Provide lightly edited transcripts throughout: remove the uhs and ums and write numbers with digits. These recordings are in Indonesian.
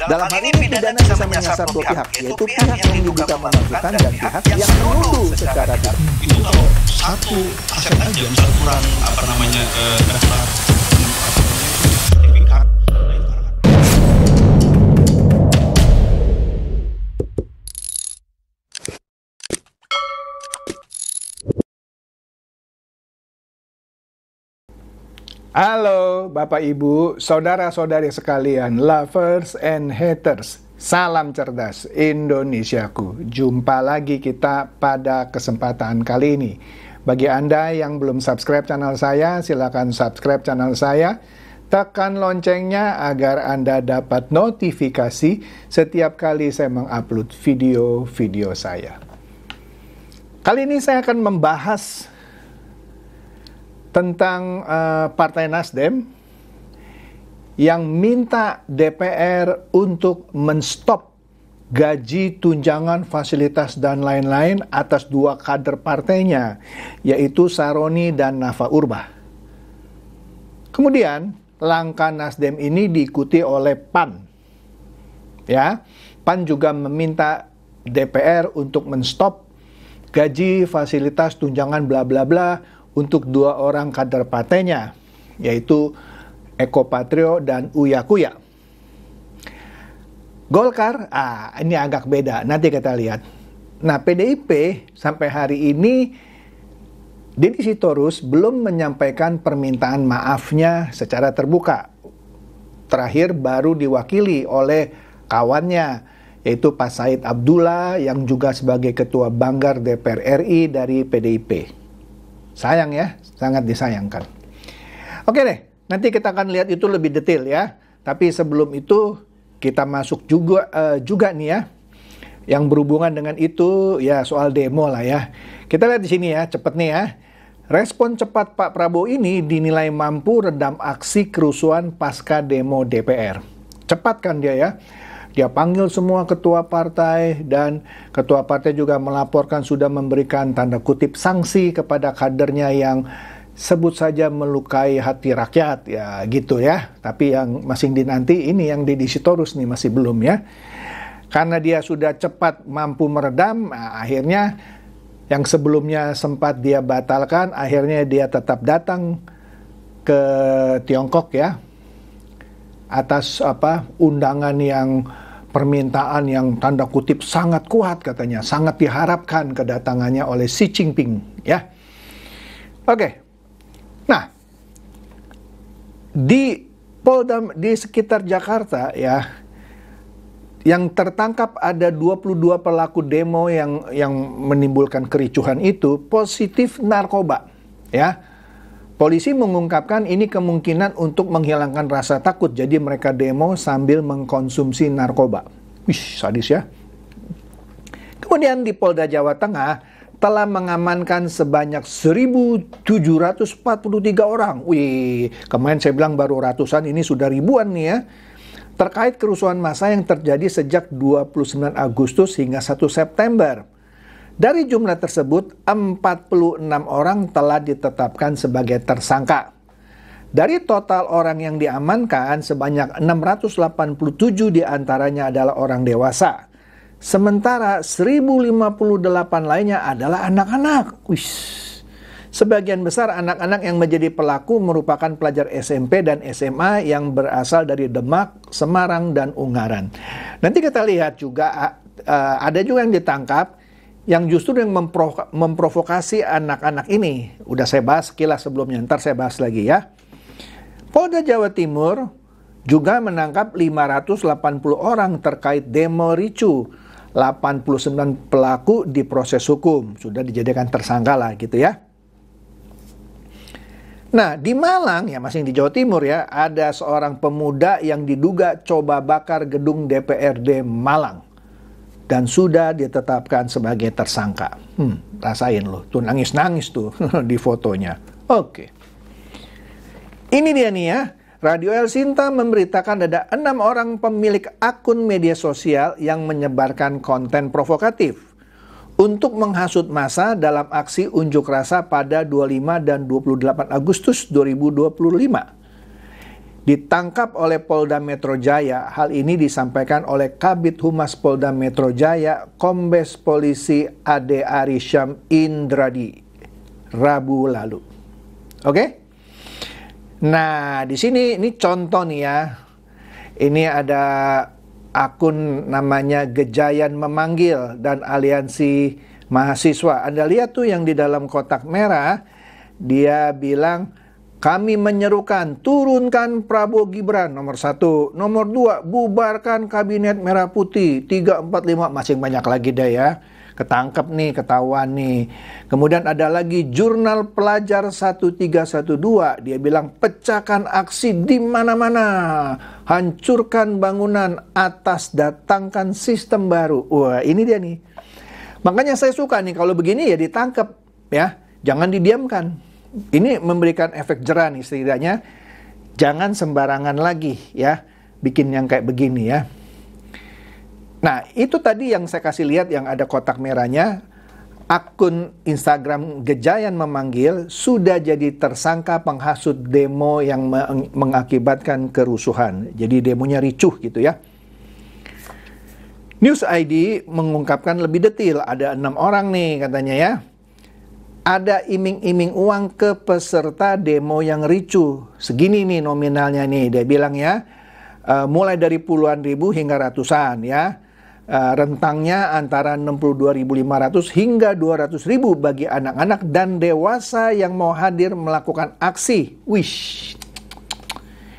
Dalam hal ini pidana bisa menyasar dua pihak, yaitu pihak yang diduga memalsukan dan pihak yang menuduh secara tidak. Itu kalau satu aset aja, misal kurang daftar sertifikat. Halo Bapak Ibu, saudara-saudari sekalian, lovers and haters. Salam cerdas Indonesiaku. Jumpa lagi kita pada kesempatan kali ini. Bagi Anda yang belum subscribe channel saya, silakan subscribe channel saya. Tekan loncengnya agar Anda dapat notifikasi setiap kali saya mengupload video-video saya. Kali ini saya akan membahas tentang Partai Nasdem yang minta DPR untuk menstop gaji, tunjangan, fasilitas, dan lain-lain atas dua kader partainya, yaitu Saroni dan Nafa Urbach. Kemudian, langkah Nasdem ini diikuti oleh PAN. Ya, PAN juga meminta DPR untuk menstop gaji, fasilitas, tunjangan, bla bla bla untuk dua orang kader partainya, yaitu Eko Patrio dan Uya Kuya. Golkar, ini agak beda, nanti kita lihat. Nah, PDIP sampai hari ini, Deddy Sitorus belum menyampaikan permintaan maafnya secara terbuka. Terakhir baru diwakili oleh kawannya, yaitu Pak Said Abdullah yang juga sebagai Ketua Banggar DPR RI dari PDIP. Sayang ya, sangat disayangkan. Oke deh, nanti kita akan lihat itu lebih detail ya. Tapi sebelum itu, kita masuk juga nih ya, yang berhubungan dengan itu ya soal demo lah ya. Kita lihat di sini ya, cepet nih ya. Respon cepat Pak Prabowo ini dinilai mampu redam aksi kerusuhan pasca demo DPR. Cepat kan dia ya. Dia panggil semua ketua partai dan ketua partai juga melaporkan sudah memberikan tanda kutip sanksi kepada kadernya yang sebut saja melukai hati rakyat ya gitu ya. Tapi yang masih dinanti ini yang Deddy Sitorus nih masih belum ya. Karena dia sudah cepat mampu meredam, akhirnya yang sebelumnya sempat dia batalkan, akhirnya dia tetap datang ke Tiongkok ya. Atas undangan yang permintaan yang tanda kutip sangat kuat katanya, sangat diharapkan kedatangannya oleh Xi Jinping ya. Oke. Nah, di Polda di sekitar Jakarta ya, yang tertangkap ada 22 pelaku demo yang menimbulkan kericuhan itu positif narkoba ya. Polisi mengungkapkan ini kemungkinan untuk menghilangkan rasa takut, jadi mereka demo sambil mengkonsumsi narkoba. Wih, sadis ya. Kemudian di Polda Jawa Tengah telah mengamankan sebanyak 1.743 orang. Wih, kemarin saya bilang baru ratusan, ini sudah ribuan nih ya. Terkait kerusuhan massa yang terjadi sejak 29 Agustus hingga 1 September. Dari jumlah tersebut, 46 orang telah ditetapkan sebagai tersangka. Dari total orang yang diamankan, sebanyak 687 diantaranya adalah orang dewasa. Sementara 1.058 lainnya adalah anak-anak. Sebagian besar anak-anak yang menjadi pelaku merupakan pelajar SMP dan SMA yang berasal dari Demak, Semarang, dan Ungaran. Nanti kita lihat juga, ada juga yang ditangkap yang justru yang memprovokasi anak-anak ini. Udah saya bahas sekilas sebelumnya, ntar saya bahas lagi ya. Polda Jawa Timur juga menangkap 580 orang terkait demo ricu. 89 pelaku diproses hukum, sudah dijadikan tersangka lah gitu ya. Nah, di Malang, ya masih di Jawa Timur ya, ada seorang pemuda yang diduga coba bakar gedung DPRD Malang. Dan sudah ditetapkan sebagai tersangka. Rasain loh, tuh nangis-nangis tuh di fotonya. Oke. Ini dia nih ya, Radio El Sinta memberitakan ada 6 orang pemilik akun media sosial yang menyebarkan konten provokatif untuk menghasut massa dalam aksi unjuk rasa pada 25 dan 28 Agustus 2025. ditangkap oleh Polda Metro Jaya. Hal ini disampaikan oleh Kabid Humas Polda Metro Jaya, Kombes Polisi Ade Arisham Indradi, Rabu lalu. Oke? Nah, di sini ini contoh nih ya. Ini ada akun namanya Gejayan Memanggil dan Aliansi Mahasiswa. Anda lihat tuh yang di dalam kotak merah, dia bilang, kami menyerukan turunkan Prabowo Gibran nomor 1, nomor 2 bubarkan Kabinet Merah Putih, 3, 4, 5 masih banyak lagi deh ya. Ketangkep nih, ketahuan nih. Kemudian ada lagi Jurnal Pelajar 1312, dia bilang pecahkan aksi di mana-mana, hancurkan bangunan atas, datangkan sistem baru. Wah, ini dia nih. Makanya saya suka nih kalau begini ya ditangkap ya, jangan didiamkan. Ini memberikan efek jerah nih setidaknya. Jangan sembarangan lagi ya bikin yang kayak begini ya. Nah, itu tadi yang saya kasih lihat yang ada kotak merahnya. Akun Instagram Gejayan Memanggil sudah jadi tersangka penghasut demo yang mengakibatkan kerusuhan. Jadi demonya ricuh gitu ya. News ID mengungkapkan lebih detail. Ada 6 orang nih katanya ya. Ada iming-iming uang ke peserta demo yang ricuh. Segini nih nominalnya nih. Dia bilang ya, mulai dari puluhan ribu hingga ratusan ya. Rentangnya antara 62.500 hingga 200.000 bagi anak-anak dan dewasa yang mau hadir melakukan aksi. Wish.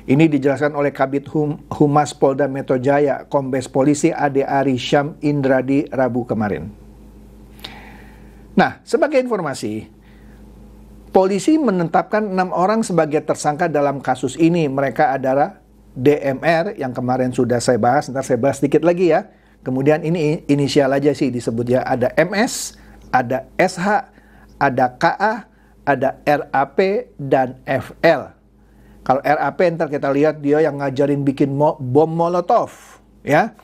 Ini dijelaskan oleh Kabid Humas Polda Metro Jaya, Kombes Polisi Ade Arisham Indradi, Rabu kemarin. Nah, sebagai informasi, polisi menetapkan 6 orang sebagai tersangka dalam kasus ini. Mereka adalah DMR yang kemarin sudah saya bahas, ntar saya bahas sedikit lagi ya. Kemudian ini inisial aja sih disebut ya. Ada MS, ada SH, ada KA, ada RAP, dan FL. Kalau RAP ntar kita lihat dia yang ngajarin bikin bom molotov ya.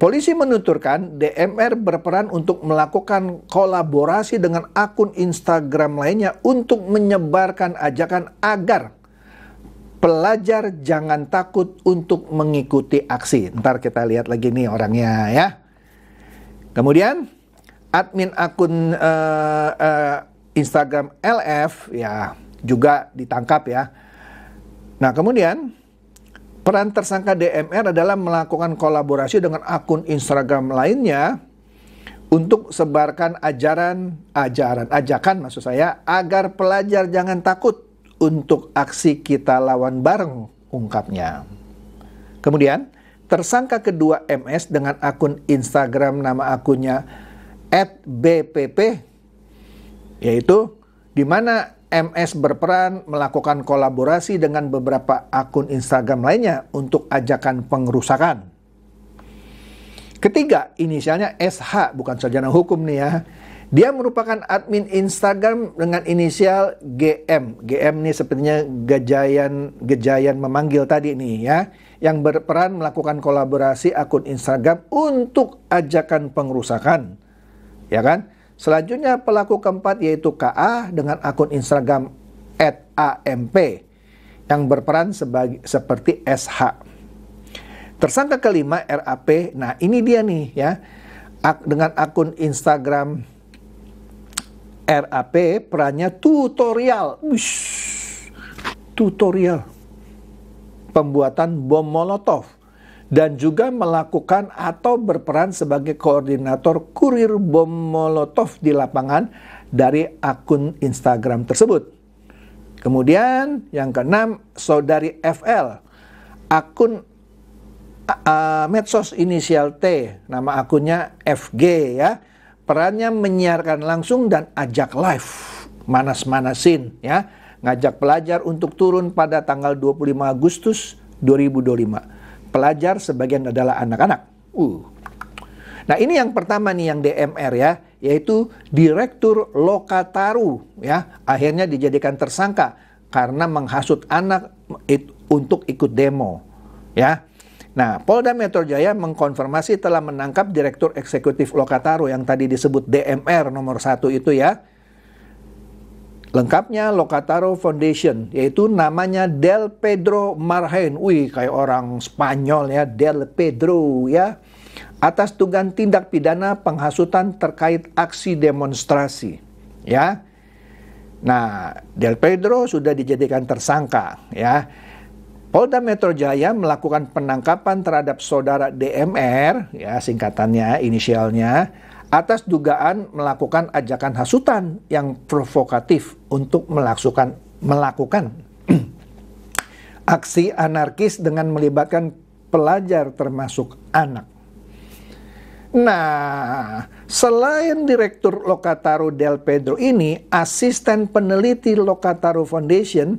Polisi menuturkan DMR berperan untuk melakukan kolaborasi dengan akun Instagram lainnya untuk menyebarkan ajakan agar pelajar jangan takut untuk mengikuti aksi. Ntar kita lihat lagi nih orangnya ya. Kemudian admin akun Instagram LF ya juga ditangkap ya. Nah kemudian peran tersangka DMR adalah melakukan kolaborasi dengan akun Instagram lainnya untuk sebarkan ajakan maksud saya, agar pelajar jangan takut untuk aksi kita lawan bareng, ungkapnya. Kemudian, tersangka kedua MS dengan akun Instagram nama akunnya @bpp, yaitu di mana MS berperan melakukan kolaborasi dengan beberapa akun Instagram lainnya untuk ajakan pengerusakan. Ketiga, inisialnya SH, bukan sarjana hukum nih ya. Dia merupakan admin Instagram dengan inisial GM. GM nih sepertinya Gejayan Memanggil tadi nih ya. Yang berperan melakukan kolaborasi akun Instagram untuk ajakan pengerusakan. Ya kan? Selanjutnya pelaku keempat yaitu KA dengan akun Instagram @amp yang berperan seperti SH. Tersangka kelima RAP, nah ini dia nih ya, dengan akun Instagram RAP perannya tutorial pembuatan bom molotov. Dan juga melakukan atau berperan sebagai koordinator kurir bom molotov di lapangan dari akun Instagram tersebut. Kemudian yang keenam, saudari FL, akun medsos inisial T, nama akunnya FG ya. Perannya menyiarkan langsung dan ajak live, manas-manasin ya, ngajak pelajar untuk turun pada tanggal 25 Agustus 2025. Pelajar sebagian adalah anak-anak. Nah ini yang pertama nih yang DMR ya, yaitu Direktur Lokataru ya, akhirnya dijadikan tersangka karena menghasut anak untuk ikut demo ya. Nah Polda Metro Jaya mengkonfirmasi telah menangkap Direktur Eksekutif Lokataru yang tadi disebut DMR nomor 1 itu ya. Lengkapnya Locataro Foundation, yaitu namanya Del Pedro Marhain. Wih, kayak orang Spanyol ya, Del Pedro ya. Atas dugaan tindak pidana penghasutan terkait aksi demonstrasi. Ya. Nah, Del Pedro sudah dijadikan tersangka ya. Polda Metro Jaya melakukan penangkapan terhadap saudara DMR, ya singkatannya, inisialnya, atas dugaan melakukan ajakan hasutan yang provokatif untuk melakukan aksi anarkis dengan melibatkan pelajar termasuk anak. Nah, selain Direktur Locataro Del Pedro ini, asisten peneliti Locataro Foundation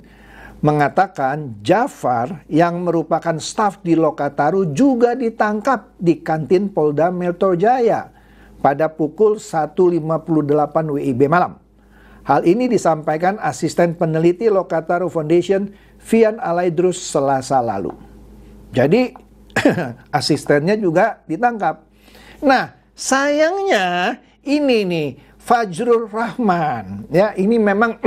mengatakan Jafar yang merupakan staf di Locataro juga ditangkap di kantin Polda Metro Jaya pada pukul 1.58 WIB malam. Hal ini disampaikan asisten peneliti Locataro Foundation Fian Alaidrus Selasa lalu. Jadi asistennya juga ditangkap. Nah, sayangnya ini nih Fajrul Rahman ya, ini memang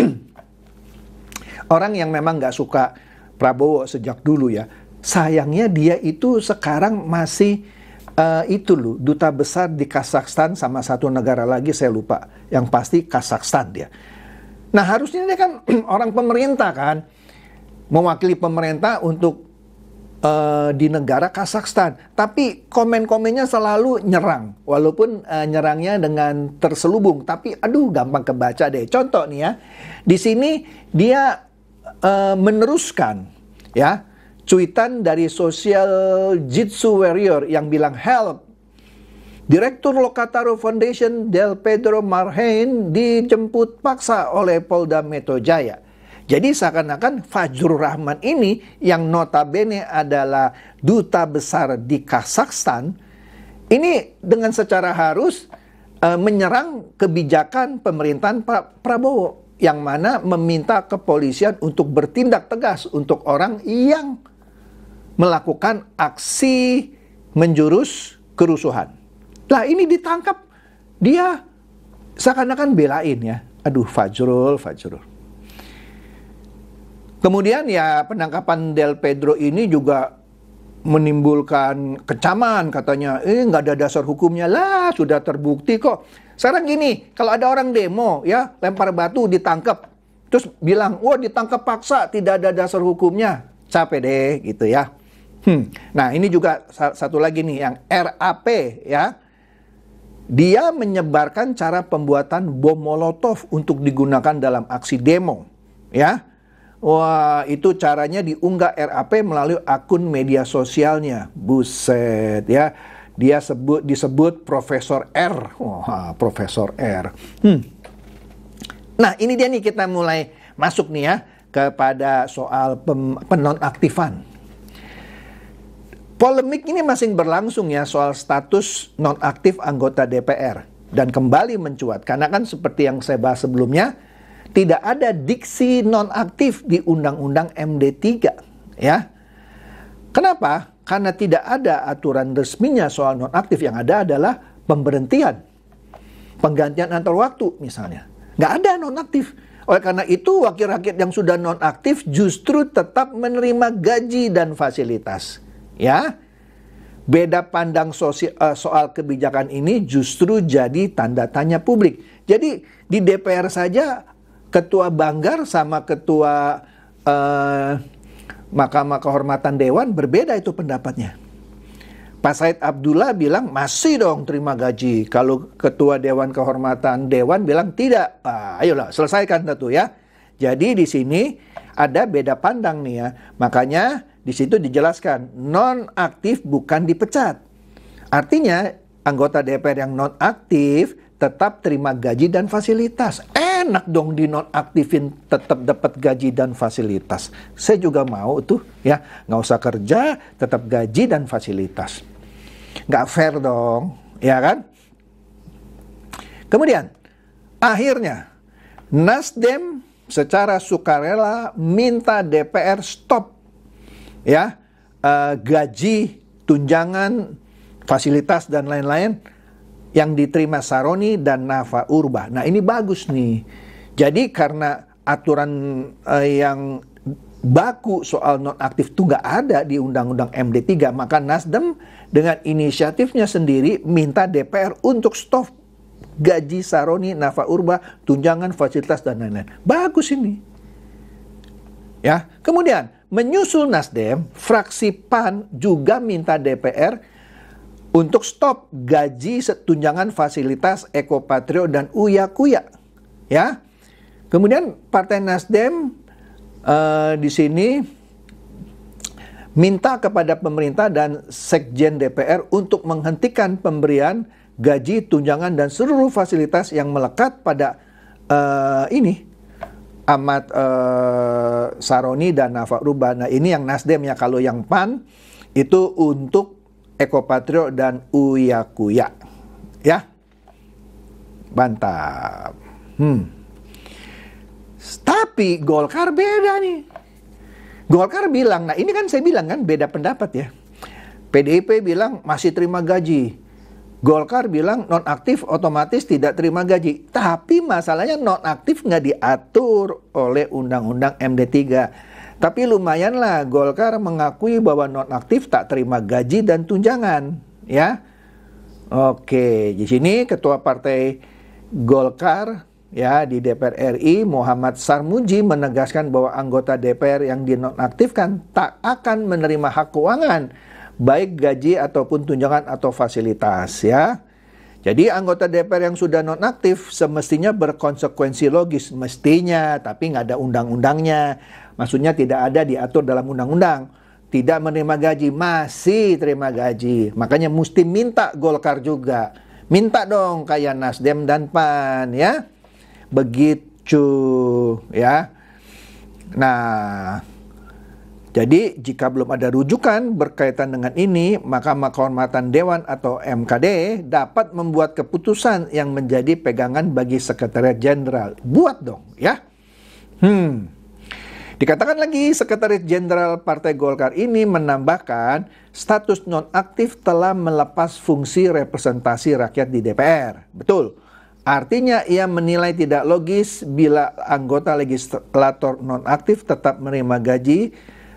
orang yang memang nggak suka Prabowo sejak dulu ya. Sayangnya dia itu sekarang masih duta besar di Kazakhstan sama satu negara lagi saya lupa. Yang pasti Kazakhstan dia. Nah harusnya dia kan orang pemerintah kan, mewakili pemerintah untuk di negara Kazakhstan. Tapi komen-komennya selalu nyerang. Walaupun nyerangnya dengan terselubung. Tapi aduh gampang kebaca deh. Contoh nih ya. Di sini dia meneruskan ya cuitan dari Social Jitsu Warrior yang bilang help. Direktur Locataro Foundation Del Pedro Marhain dijemput paksa oleh Polda Metro Jaya. Jadi seakan-akan Fajrul Rahman ini yang notabene adalah duta besar di Kazakhstan ini dengan secara harus menyerang kebijakan pemerintahan Pak Prabowo yang mana meminta kepolisian untuk bertindak tegas untuk orang yang melakukan aksi menjurus kerusuhan. Lah ini ditangkap, dia seakan-akan belain ya. Aduh Fajrul. Kemudian ya penangkapan Del Pedro ini juga menimbulkan kecaman katanya. Nggak ada dasar hukumnya lah, sudah terbukti kok. Sekarang gini, kalau ada orang demo ya lempar batu ditangkap, terus bilang, wah ditangkap paksa, tidak ada dasar hukumnya, capek deh gitu ya. Nah ini juga satu lagi nih yang RAP ya, dia menyebarkan cara pembuatan bom molotov untuk digunakan dalam aksi demo ya. Wah itu caranya diunggah RAP melalui akun media sosialnya, buset ya. Dia disebut Profesor R. Wah, Profesor R. Nah, ini dia nih kita mulai masuk nih ya kepada soal penonaktifan. Polemik ini masih berlangsung ya soal status nonaktif anggota DPR dan kembali mencuat karena kan seperti yang saya bahas sebelumnya tidak ada diksi nonaktif di Undang-Undang MD3 ya. Kenapa? Karena tidak ada aturan resminya soal nonaktif, yang ada adalah pemberhentian, penggantian antar waktu misalnya. Nggak ada nonaktif. Oleh karena itu wakil rakyat yang sudah nonaktif justru tetap menerima gaji dan fasilitas. Ya, beda pandang soal kebijakan ini justru jadi tanda tanya publik. Jadi di DPR saja Ketua Banggar sama Ketua Mahkamah Kehormatan Dewan berbeda itu pendapatnya. Pak Said Abdullah bilang masih dong terima gaji. Kalau Ketua Dewan Kehormatan Dewan bilang tidak. Ayolah selesaikan itu ya. Jadi di sini ada beda pandang nih ya. Makanya di situ dijelaskan non-aktif bukan dipecat. Artinya anggota DPR yang non-aktif tetap terima gaji dan fasilitas. Enak dong di nonaktifin tetap dapat gaji dan fasilitas. Saya juga mau tuh ya, nggak usah kerja tetap gaji dan fasilitas. Nggak fair dong, ya kan? Kemudian akhirnya Nasdem secara sukarela minta DPR stop ya gaji, tunjangan, fasilitas dan lain-lain yang diterima Saroni dan Nafa Urba. Nah ini bagus nih. Jadi karena aturan yang baku soal nonaktif itu nggak ada di Undang-Undang MD3. Maka Nasdem dengan inisiatifnya sendiri minta DPR untuk stop gaji Saroni, Nafa Urba, tunjangan, fasilitas, dan lain-lain. Bagus ini. Ya, kemudian menyusul Nasdem, fraksi PAN juga minta DPR untuk stop gaji tunjangan fasilitas Ekopatrio dan Uya Kuya. Ya. Kemudian Partai Nasdem di sini minta kepada pemerintah dan Sekjen DPR untuk menghentikan pemberian gaji, tunjangan, dan seluruh fasilitas yang melekat pada Ahmad Saroni dan Nafa Urba. Nah, ini yang Nasdem ya. Kalau yang PAN itu untuk Ekopatrio dan Uya Kuya. Ya. Mantap. Tapi Golkar beda nih. Golkar bilang, nah ini kan saya bilang kan beda pendapat ya. PDIP bilang masih terima gaji. Golkar bilang nonaktif otomatis tidak terima gaji. Tapi masalahnya nonaktif nggak diatur oleh Undang-Undang MD3. Tapi lumayanlah Golkar mengakui bahwa nonaktif tak terima gaji dan tunjangan. Ya, oke. Di sini Ketua Partai Golkar ya di DPR RI Muhammad Sarmuji menegaskan bahwa anggota DPR yang dinonaktifkan tak akan menerima hak keuangan baik gaji ataupun tunjangan atau fasilitas ya. Jadi anggota DPR yang sudah nonaktif semestinya berkonsekuensi logis, mestinya, tapi nggak ada undang-undangnya. Maksudnya tidak ada diatur dalam undang-undang. Tidak menerima gaji, masih terima gaji. Makanya mesti minta Golkar juga. Minta dong kayak Nasdem dan PAN ya. Begitu ya. Nah, jadi jika belum ada rujukan berkaitan dengan ini, maka Mahkamah Kehormatan Dewan atau MKD dapat membuat keputusan yang menjadi pegangan bagi Sekretariat Jenderal. Buat dong ya. Dikatakan lagi Sekretaris Jenderal Partai Golkar ini menambahkan status nonaktif telah melepas fungsi representasi rakyat di DPR. Betul. Artinya ia menilai tidak logis bila anggota legislator nonaktif tetap menerima gaji,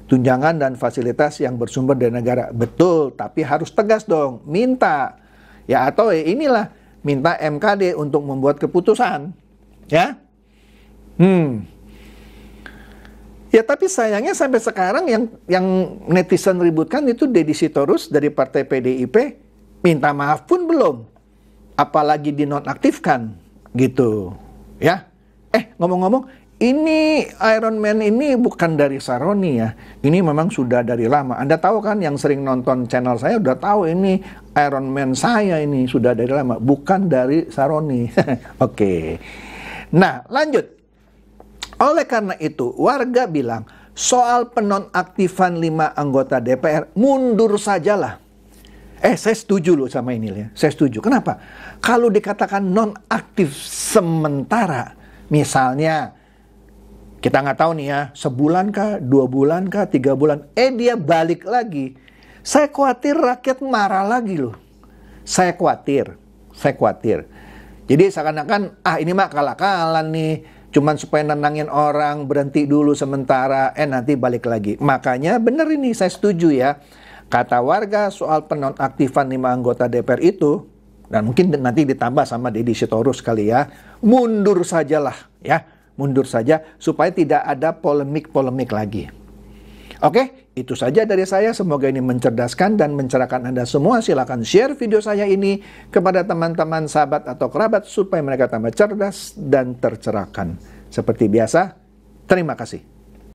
tunjangan, dan fasilitas yang bersumber dari negara. Betul, tapi harus tegas dong, minta. Ya atau inilah, minta MKD untuk membuat keputusan. Ya. Ya tapi sayangnya sampai sekarang yang netizen ributkan itu Deddy Sitorus dari Partai PDIP minta maaf pun belum. Apalagi dinonaktifkan gitu ya. Ngomong-ngomong, ini Iron Man ini bukan dari Saroni ya. Ini memang sudah dari lama. Anda tahu kan, yang sering nonton channel saya udah tahu ini Iron Man saya ini sudah dari lama, bukan dari Saroni. Oke. Nah, lanjut. Oleh karena itu, warga bilang soal penonaktifan 5 anggota DPR mundur sajalah. Saya setuju loh sama ini ya. Saya setuju. Kenapa? Kalau dikatakan nonaktif sementara, misalnya kita nggak tahu nih ya, sebulan kah, 2 bulan kah, 3 bulan, dia balik lagi. Saya khawatir rakyat marah lagi loh. Saya khawatir. Jadi seakan-akan, ini mah kalah-kalah nih, cuman supaya nenangin orang, berhenti dulu sementara, nanti balik lagi. Makanya bener ini, saya setuju ya. Kata warga soal penonaktifan 5 anggota DPR itu, dan mungkin nanti ditambah sama Deddy Sitorus kali ya, mundur sajalah ya, mundur saja supaya tidak ada polemik-polemik lagi. Oke, itu saja dari saya. Semoga ini mencerdaskan dan mencerahkan Anda semua. Silakan share video saya ini kepada teman-teman, sahabat, atau kerabat supaya mereka tambah cerdas dan tercerahkan. Seperti biasa, terima kasih.